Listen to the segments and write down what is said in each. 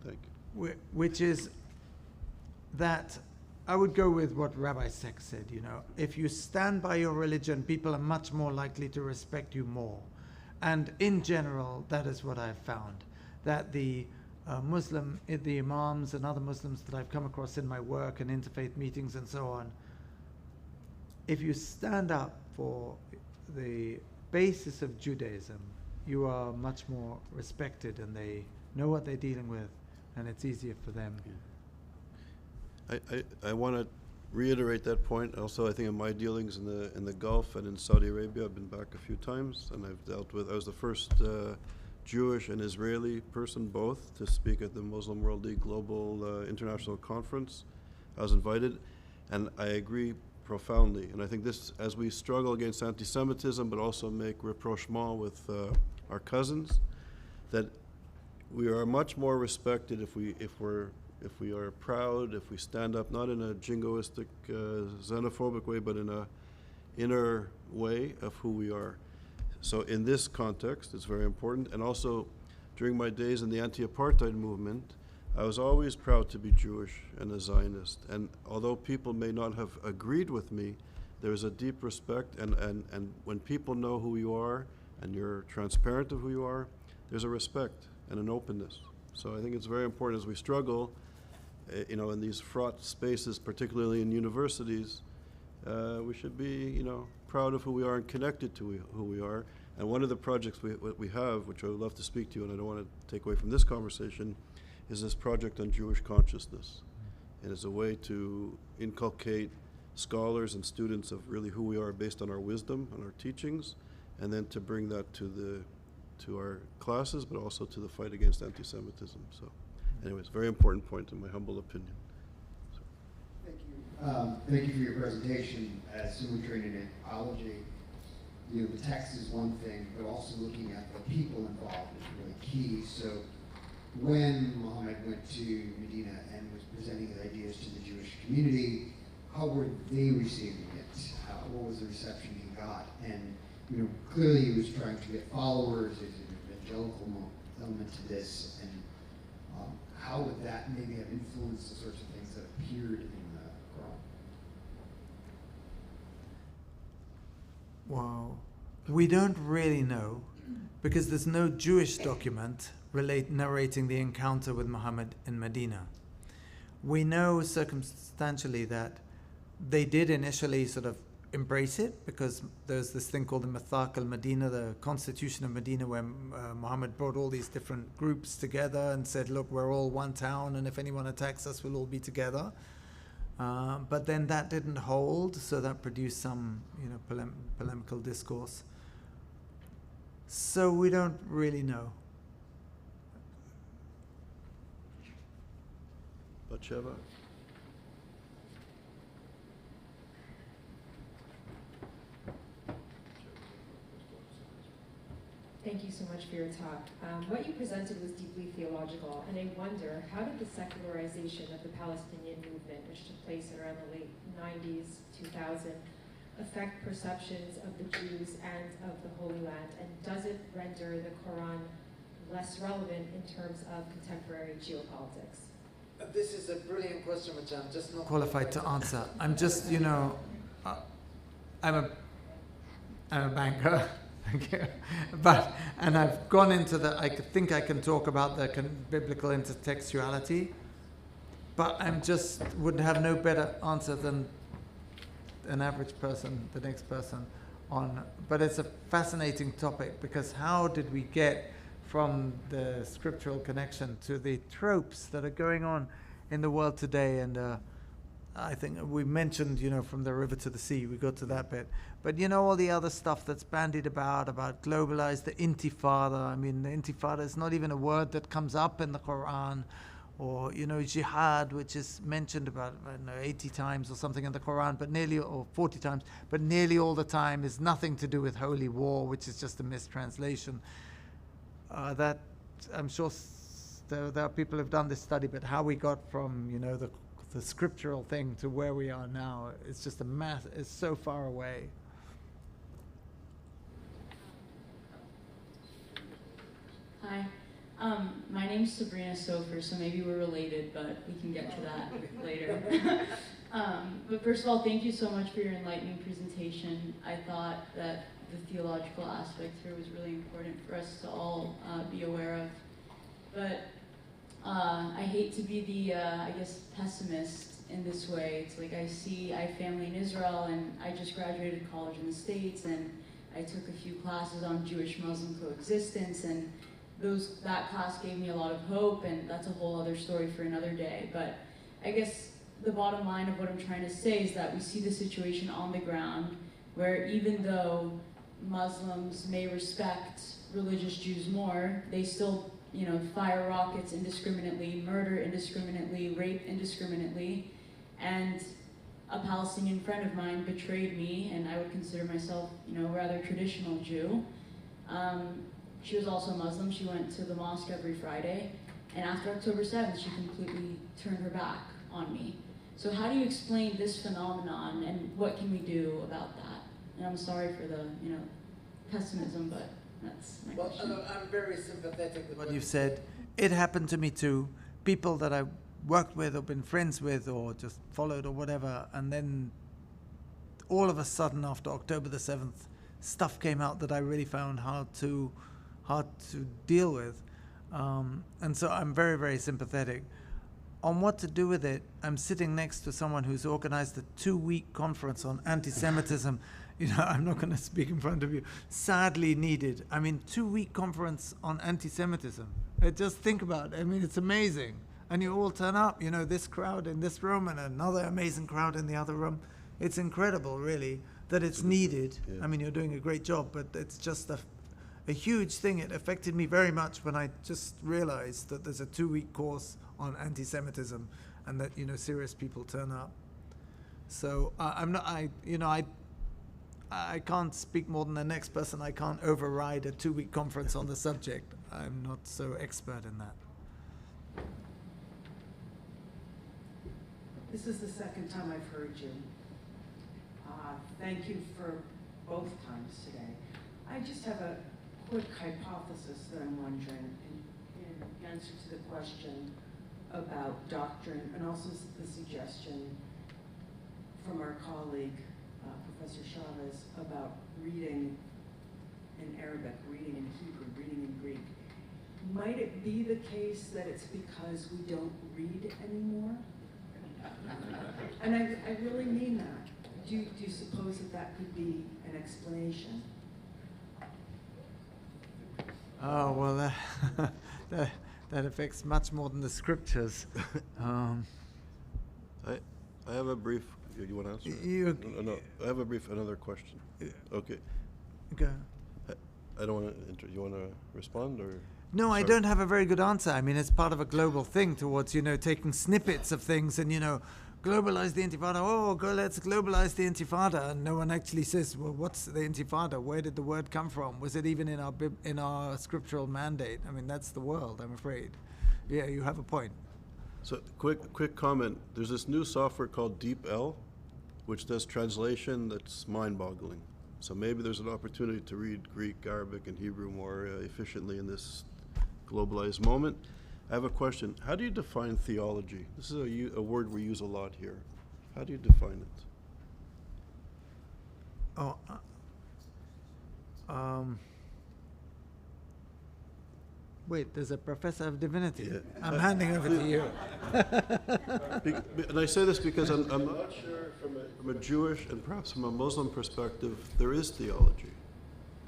Thank you. Which is that I would go with what Rabbi Seck said, you know, if you stand by your religion, people are much more likely to respect you more. And in general, that is what I've found, that the the imams and other Muslims that I've come across in my work and interfaith meetings and so on, if you stand up for the basis of Judaism, you are much more respected and they know what they're dealing with and it's easier for them. I want to reiterate that point. Also, I think in my dealings in the Gulf and in Saudi Arabia, I've been back a few times, and I was the first Jewish and Israeli person both to speak at the Muslim World League Global International Conference. I was invited, and I agree profoundly. And I think this, as we struggle against anti-Semitism, but also make rapprochement with our cousins, that we are much more respected if we are proud, if we stand up, not in a jingoistic, xenophobic way, but in a inner way of who we are. So in this context, it's very important. And also, during my days in the anti-apartheid movement, I was always proud to be Jewish and a Zionist. And although people may not have agreed with me, there is a deep respect. And when people know who you are and you're transparent of who you are, there's a respect and an openness. So I think it's very important as we struggle, in these fraught spaces, particularly in universities, we should be, proud of who we are and connected to who we are. And one of the projects we have, which I would love to speak to you, and I don't want to take away from this conversation, is this project on Jewish consciousness. And it's a way to inculcate scholars and students of really who we are based on our wisdom and our teachings, and then to bring that to our classes, but also to the fight against anti-Semitism. So anyways, very important point in my humble opinion. So. Thank you. Thank you for your presentation. As someone trained in anthropology, the text is one thing, but also looking at the people involved is really key. So when Muhammad went to Medina and was presenting his ideas to the Jewish community, how were they receiving it? What was the reception he got? And clearly he was trying to get followers. There's an evangelical element to this, and how would that maybe have influenced the sorts of things that appeared in the Quran? Wow. We don't really know, because there's no Jewish document narrating the encounter with Muhammad in Medina. We know circumstantially that they did initially sort of embrace it, because there's this thing called the Mithaq al-Medina, the Constitution of Medina, where Muhammad brought all these different groups together and said, look, we're all one town, and if anyone attacks us, we'll all be together. But then that didn't hold, so that produced some polemical discourse. So we don't really know. Batsheva? Thank you so much for your talk. What you presented was deeply theological, and I wonder, how did the secularization of the Palestinian movement, which took place around the late 90s, 2000, affect perceptions of the Jews and of the Holy Land? And does it render the Quran less relevant in terms of contemporary geopolitics? This is a brilliant question, which I'm just not qualified to answer. I'm just, I'm a banker. And I've gone into I think I can talk about the biblical intertextuality, but would have no better answer than an average person, the next person, but it's a fascinating topic, because how did we get from the scriptural connection to the tropes that are going on in the world today? And I think we mentioned, from the river to the sea, we got to that bit. But all the other stuff that's bandied about globalized, the intifada. I mean, the intifada is not even a word that comes up in the Quran. Or, jihad, which is mentioned about, 80 times or something in the Quran, or 40 times, but nearly all the time is nothing to do with holy war, which is just a mistranslation. That, I'm sure there are people who've done this study, but how we got from, the scriptural thing to where we are now, it's just it's so far away. Hi. My name's Sabrina Sopher, so maybe we're related, but we can get to that later. But first of all, thank you so much for your enlightening presentation. I thought that the theological aspect here was really important for us to all be aware of. But I hate to be the, I guess, pessimist in this way. It's like I have family in Israel, and I just graduated college in the States, and I took a few classes on Jewish-Muslim coexistence, and that class gave me a lot of hope, and that's a whole other story for another day. But I guess the bottom line of what I'm trying to say is that we see the situation on the ground, where even though Muslims may respect religious Jews more, they still, fire rockets indiscriminately, murder indiscriminately, rape indiscriminately. And a Palestinian friend of mine betrayed me, and I would consider myself, a rather traditional Jew. She was also Muslim. She went to the mosque every Friday, and after October 7th, she completely turned her back on me. So how do you explain this phenomenon, and what can we do about that? And I'm sorry for the, pessimism, but that's my question. Well, I'm very sympathetic with What you've said. It happened to me too. People that I worked with or been friends with or just followed or whatever, and then all of a sudden after October the 7th, stuff came out that I really found hard to deal with. And so I'm very, very sympathetic. On what to do with it, I'm sitting next to someone who's organized a 2-week conference on anti-Semitism. I'm not going to speak in front of you. Sadly needed. 2-week conference on anti-Semitism. Just think about it. it's amazing. And you all turn up, this crowd in this room and another amazing crowd in the other room. It's incredible, really, that it's needed. Yeah. You're doing a great job, but it's just a huge thing. It affected me very much when I just realized that there's a 2-week course on anti-Semitism and that, serious people turn up. So I can't speak more than the next person. I can't override a 2-week conference on the subject. I'm not so expert in that. This is the second time I've heard you. Thank you for both times today. I just have a quick hypothesis that I'm wondering in answer to the question about doctrine, and also the suggestion from our colleague, Professor Chavez, about reading in Arabic, reading in Hebrew, reading in Greek. Might it be the case that it's because we don't read anymore? And I really mean that. Do you suppose that could be an explanation? Oh, well, that affects much more than the scriptures. I have a brief. You want to answer? No. I have a brief. Another question. Okay. Go. I don't want to. You want to respond or? No, Sorry. I don't have a very good answer. It's part of a global thing towards, taking snippets of things and, globalize the Intifada. Let's globalize the Intifada. And no one actually says, well, what's the Intifada? Where did the word come from? Was it even in our scriptural mandate? That's the world, I'm afraid. Yeah, you have a point. So quick comment. There's this new software called DeepL, which does translation that's mind-boggling. So maybe there's an opportunity to read Greek, Arabic, and Hebrew more efficiently in this globalized moment. I have a question. How do you define theology? This is a word we use a lot here. How do you define it? Wait, there's a professor of divinity. Yeah. I'm handing over to you. And I say this because I'm not sure from a Jewish and perhaps from a Muslim perspective, there is theology.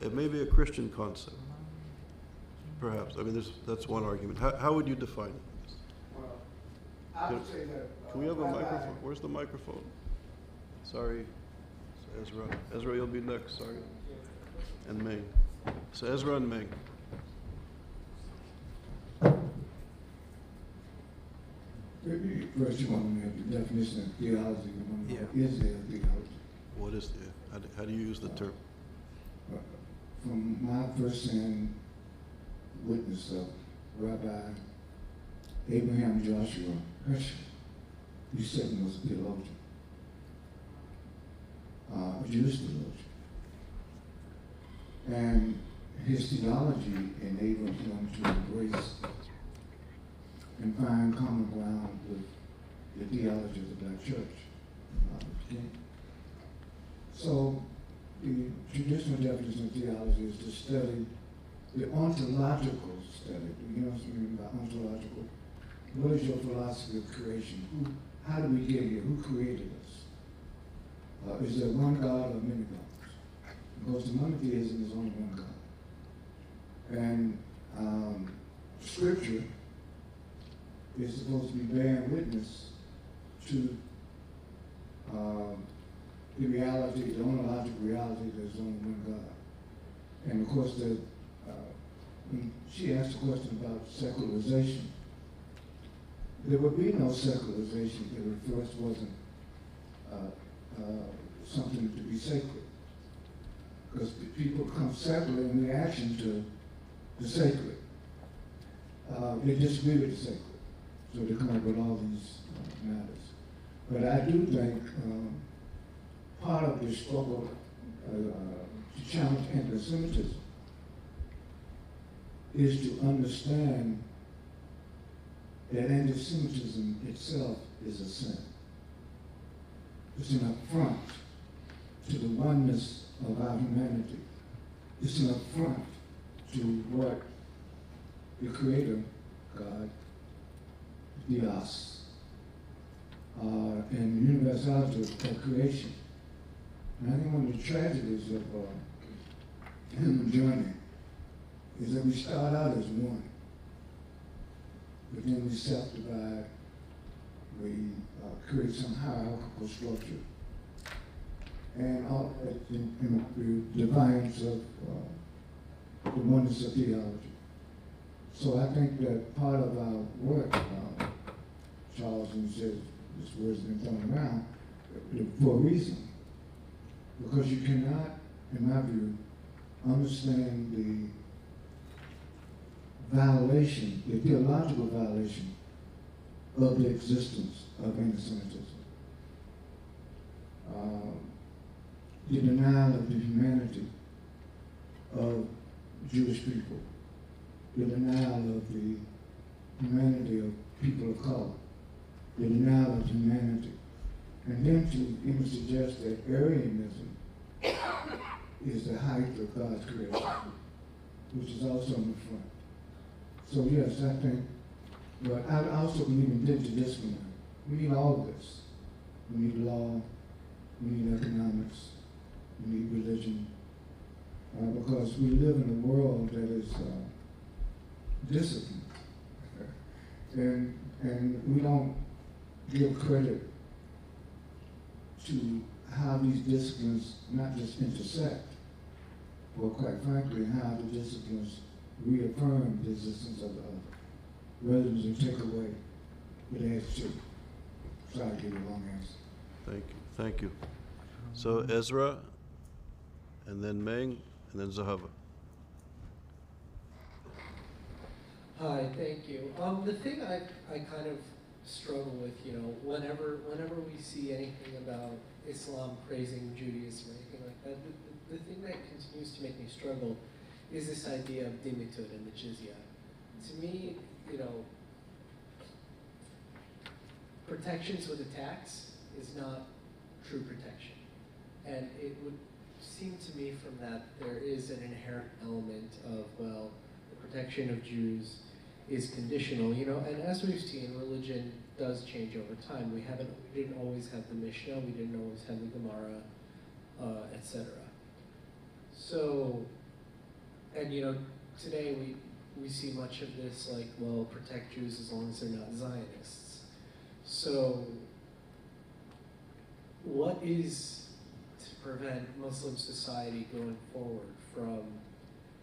It may be a Christian concept, perhaps. That's one argument. How would you define it? Well, I would say that. Can we have a microphone? Where's the microphone? Sorry, Ezra. Ezra, you'll be next. Sorry. And Meng. So Ezra and Meng. First, you want to have the definition of theology. Yeah. Is there theology? What is how do you use the term? From my first-hand witness of Rabbi Abraham Joshua Herschel, he certainly was a theologian, a Jewish theologian. And his theology enabled him to embrace and find common ground with the theology of the black church. Okay? So the traditional definition of theology is to study the ontological study. You know what I mean by ontological? What is your philosophy of creation? How did we get here? Who created us? Is there one God or many gods? Because the monotheism is only one God. And Scripture is supposed to be bearing witness to the reality, the ontological reality that there's only one God. And of course, when she asked a question about secularization, there would be no secularization if it first wasn't something to be sacred. Because people become secular in reaction to the sacred. They disagree with the sacred. So they come up with all these matters. But I do think part of the struggle to challenge anti-Semitism is to understand that anti-Semitism itself is a sin. It's an affront to the oneness of our humanity. It's an affront to what the Creator, God, Theos, and the universality of creation. And I think one of the tragedies of human journey is that we start out as one, but then we self-divide, we create some hierarchical structure, and all in defiance of the oneness of theology. So I think that part of our work, Charles, and he says this word's been thrown around for a reason, because you cannot, in my view, understand the violation, the theological violation of the existence of anti-Semitism. The denial of the humanity of Jewish people, the denial of the humanity of people of color, the denial of humanity, and then to even suggest that Aryanism is the height of God's creation, which is also in the front. So yes, I think, but I also believe in interdisciplinary. We need all of this. We need law, we need economics, we need religion, because we live in a world that is disciplined. And we don't give credit to how these disciplines not just intersect, but quite frankly, how the disciplines reaffirm the existence of the other, rather than take away what it has to. Sorry to give you a long answer. Thank you. So Ezra, and then Meng, and then Zahava. Hi, thank you. The thing I kind of struggle with, you know, whenever we see anything about Islam praising Judaism or anything like that, the thing that continues to make me struggle is this idea of dhimmitud and the jizya. To me, you know, protections with a tax is not true protection. And it would seem to me from that there is an inherent element of, well, the protection of Jews is conditional, you know, and as we've seen, religion does change over time. We didn't always have the Mishnah, we didn't always have the Gemara, etc. So, and you know, today we see much of this like, well, protect Jews as long as they're not Zionists. So, what is to prevent Muslim society going forward from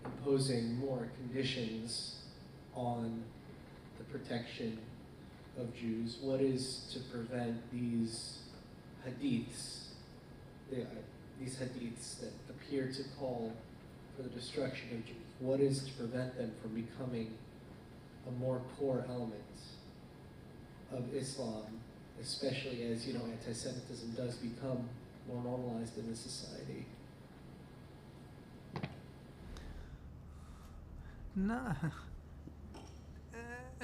imposing more conditions on the protection of Jews? What is to prevent these hadiths, these hadiths that appear to call for the destruction of Jews? What is to prevent them from becoming a more core element of Islam, especially as, you know, anti-Semitism does become more normalized in the society? No,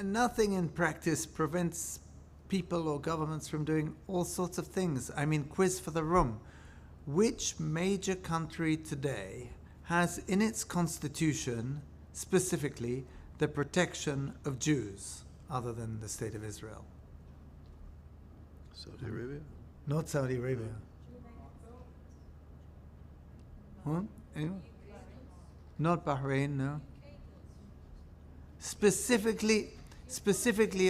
nothing in practice prevents people or governments from doing all sorts of things. I mean, quiz for the room. Which major country today has in its constitution specifically the protection of Jews other than the State of Israel? Saudi Arabia? Not Saudi Arabia. Huh? Anyone? Not Bahrain, no. Specifically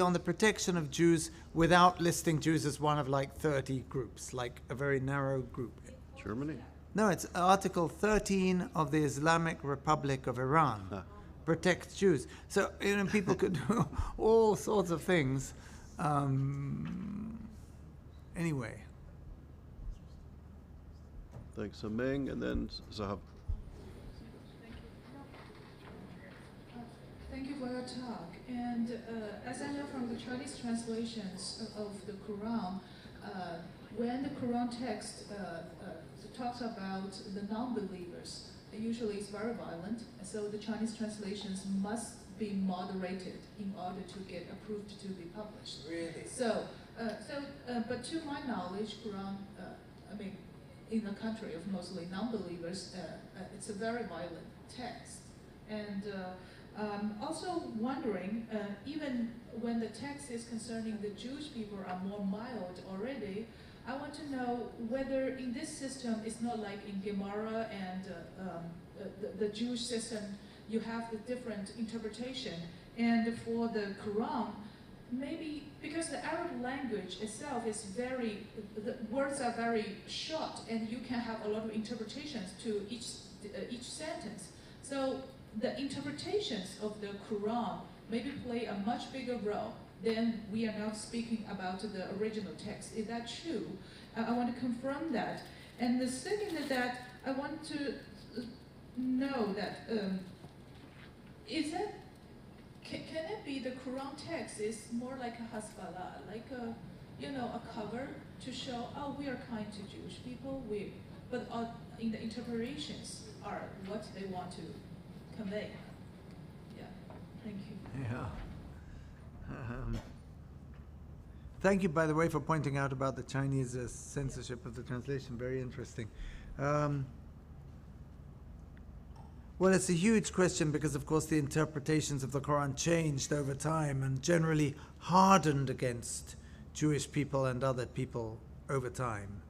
on the protection of Jews without listing Jews as one of like 30 groups, like a very narrow group. Germany? No, it's Article 13 of the Islamic Republic of Iran. Protects Jews. So, you know, people could do all sorts of things. Anyway. Thanks. So Meng and then Zahab. Thank you for your talk. And as I know from the Chinese translations of the Quran, when the Quran text talks about the non-believers, usually it's very violent. So the Chinese translations must be moderated in order to get approved to be published. Really? But to my knowledge, Quran, in a country of mostly non-believers, it's a very violent text. And also wondering, even when the text is concerning the Jewish people are more mild already, I want to know whether in this system it's not like in Gemara and the Jewish system, you have the different interpretation. And for the Quran, maybe because the Arab language itself is the words are very short and you can have a lot of interpretations to each sentence. So the interpretations of the Quran maybe play a much bigger role than we are now speaking about the original text. Is that true? I want to confirm that. And the second is that I want to know that, can it be the Quran text is more like a hasbala, like a cover to show, oh, we are kind to Jewish people, but in the interpretations are what they want to convey. Yeah, thank you. Yeah. Thank you, by the way, for pointing out about the Chinese censorship of the translation. Very interesting. Well, it's a huge question because, of course, the interpretations of the Quran changed over time and generally hardened against Jewish people and other people over time.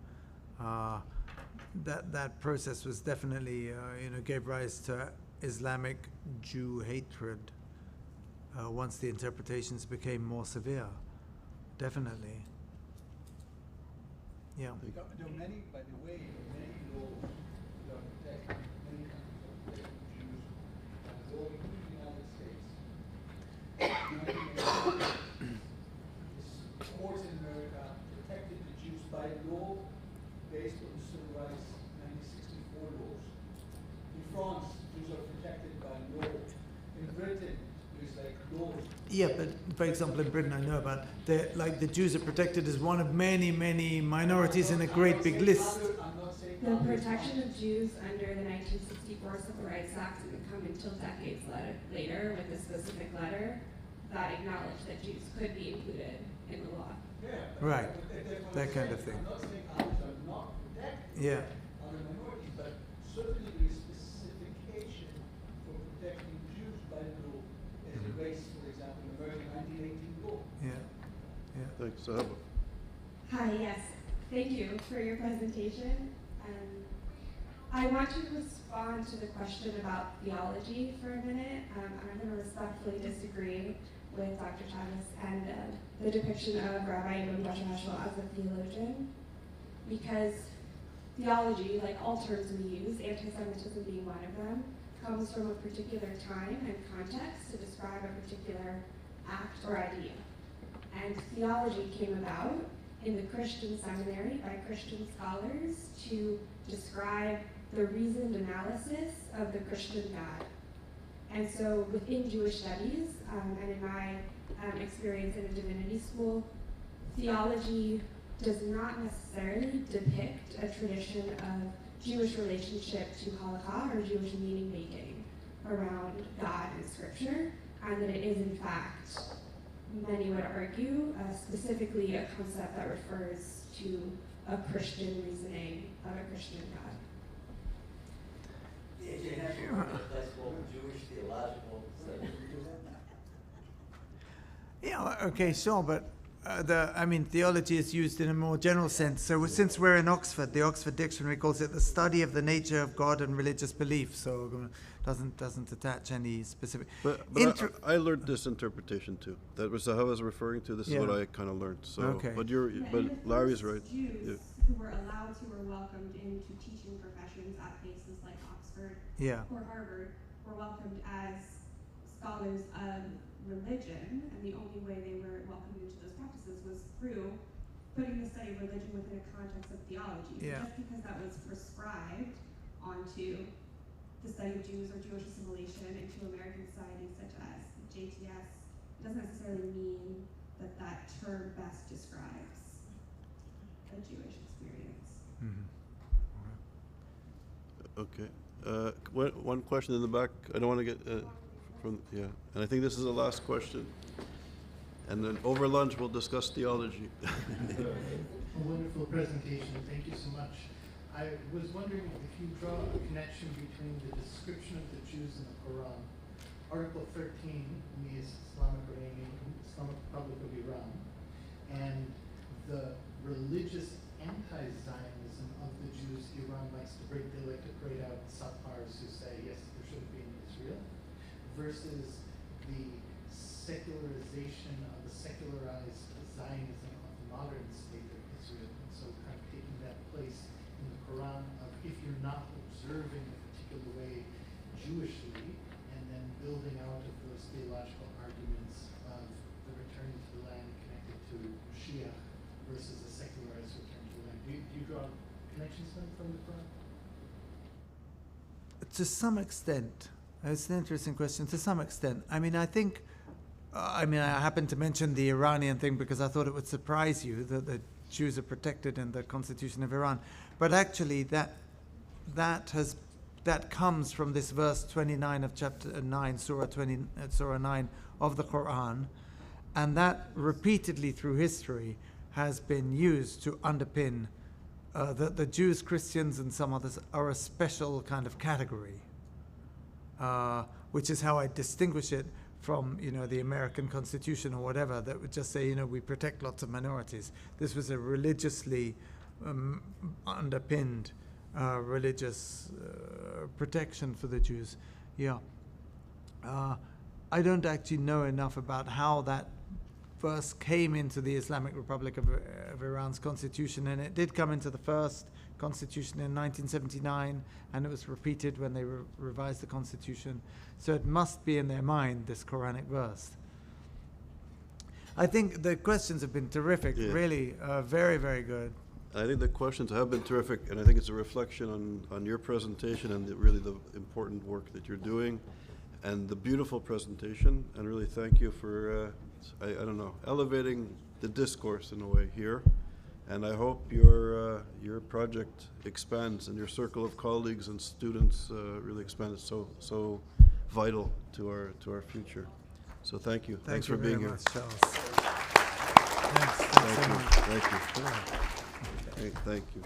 That process was definitely, gave rise to Islamic Jew hatred once the interpretations became more severe. Definitely. Yeah. There are many, by the way, many laws that protect many countries that protect Jews, all including the United States. This courts in America protected the Jews by law based on the Civil Rights 1964 laws. In France, Jews are protected by law. In Britain, there's like laws. Yeah, but for example, in Britain, I know about the Jews are protected as one of many, many minorities in a great big list. The protection of Jews under the 1964 Civil Rights Act didn't come until decades later with a specific letter that acknowledged that Jews could be included in the law. Right, that kind of thing. I'm not saying others are not protected. Yeah. Other minorities, but certainly there is specification for protecting Jews by law as a race, for example, in American 1918 law. Yeah. Yeah. Thanks. Zahab. Hi, yes. Thank you for your presentation. I want to respond to the question about theology for a minute. I'm going to respectfully disagree with Dr. Chavez and the depiction of Rabbi Ibn Bashar as a theologian, because theology, like all terms we use, anti-Semitism being one of them, comes from a particular time and context to describe a particular act or idea. And theology came about in the Christian seminary by Christian scholars to describe the reasoned analysis of the Christian God. And so within Jewish studies, and in my experience in a divinity school, theology does not necessarily depict a tradition of Jewish relationship to halakha or Jewish meaning making. around God in Scripture, and that it is in fact, many would argue, specifically a concept that refers to a Christian reasoning of a Christian God. Jewish theological study. Yeah, okay, sure, but theology is used in a more general sense. So since we're in Oxford, the Oxford Dictionary calls it the study of the nature of God and religious belief. So doesn't attach any specific. But I learned this interpretation too. That was how I was referring to. This is what I kind of learned. So, okay. But Larry's right. Jews who were allowed to or welcomed into teaching professions at places like Oxford or Harvard were welcomed as scholars of religion, and the only way they were welcomed into those practices was through putting the study of religion within a context of theology. So just because that was prescribed onto the study of Jews or Jewish assimilation into American society such as JTS, doesn't necessarily mean that that term best describes a Jewish experience. Okay. One question in the back. I don't want to get and I think this is the last question. And then over lunch we'll discuss theology. A wonderful presentation. Thank you so much. I was wondering if you draw a connection between the description of the Jews in the Quran, Article 13 in the Islamic Republic of Iran, and the religious anti-Zionism of the Jews Iran likes to break. They like to parade out Sopers who say, yes, there shouldn't be in Israel, versus the secularization of the secularized Zionism of the modern state of Israel. And so kind of taking that place in the Quran of if you're not observing a particular way Jewishly, and then building out of those theological arguments of the return to the land connected to Shia versus a secularized return to the land. Do you draw connections from the Quran? To some extent. It's an interesting question. To some extent. I mean, I think, I happened to mention the Iranian thing because I thought it would surprise you that the Jews are protected in the Constitution of Iran. But actually, that comes from this verse 29 of chapter 9, Surah 9 of the Qur'an, and that repeatedly through history has been used to underpin that the Jews, Christians, and some others are a special kind of category, which is how I distinguish it from, the American Constitution or whatever that would just say, we protect lots of minorities. This was a religiously underpinned religious protection for the Jews. I don't actually know enough about how that verse came into the Islamic Republic of Iran's constitution, and it did come into the first constitution in 1979, and it was repeated when they revised the constitution. So it must be in their mind, this Quranic verse. I think the questions have been terrific, really, very, very good. I think the questions have been terrific, and I think it's a reflection on your presentation and really the important work that you're doing, and the beautiful presentation. And really thank you for, elevating the discourse in a way here. And I hope your project expands and your circle of colleagues and students really expands. It's so vital to our future. So thank you. Thanks for being here. Thanks Thank you. Thank you.